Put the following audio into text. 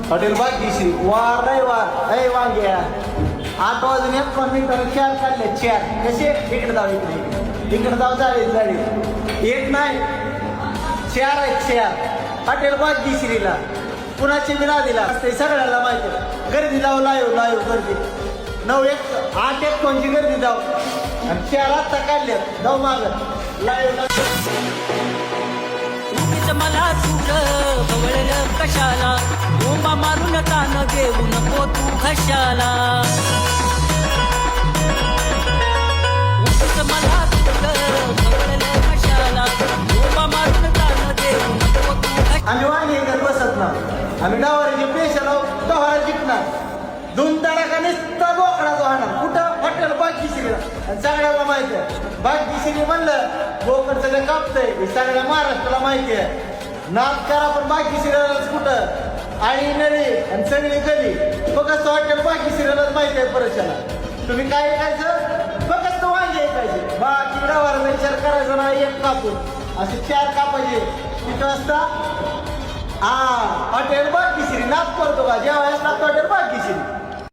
hotel Bhagyashree वार रविवार अय वांग्या 8 वाजून 1 मिनिटानं 4 काढले 4 कसे इकडे जाऊ इकडे जाऊ जाळी एक नाही 4 आहेत 4 हॉटेल भाग्यश्रीला पुण्याची बिना दिला ते सगळ्याला माहिती गर्दी जाऊ लाईव्ह गर्दी 9-1 8-1 गर्दी जाऊ आणि 4 आत्ता काढल्यात जाऊ मागं लाईव्ह मला चूर भवळलं कशाला बोंबा मारून तान देऊ नको तू घशाला मला चूर भवळलं कशाला बोंबा मारून तान देऊ नको तू आम्ही वांगी घेत बसत ना आम्ही डावारीचे पेशल आहोत डोहारा जिंकणार 2 तडाखा नुसता बोकडा वाहणार कुठं हॉटेल भाग्यश्रीला आणि सगळ्याला माहिती आहे भाग्यश्री म्हणलं बोकड सगळं कापतंय हे सगळ्या महाराष्ट्राला माहिती आहे नाद करा पण भाग्यश्रीलाच कुठं आणि नळी आणि सगळी गली फक्त हॉटेल भाग्यश्रीलाच माहिती आहे परशाला तुम्ही काय ऐकायचं फक्त वांगे ऐकायचे बाकी डावाराचा विचार करायचा ना एक कापून असे 4 कापायचे तिथं असता हॉटेल भाग्यश्री नाद करतो का जेव्हा हॉटेल भाग्यश्री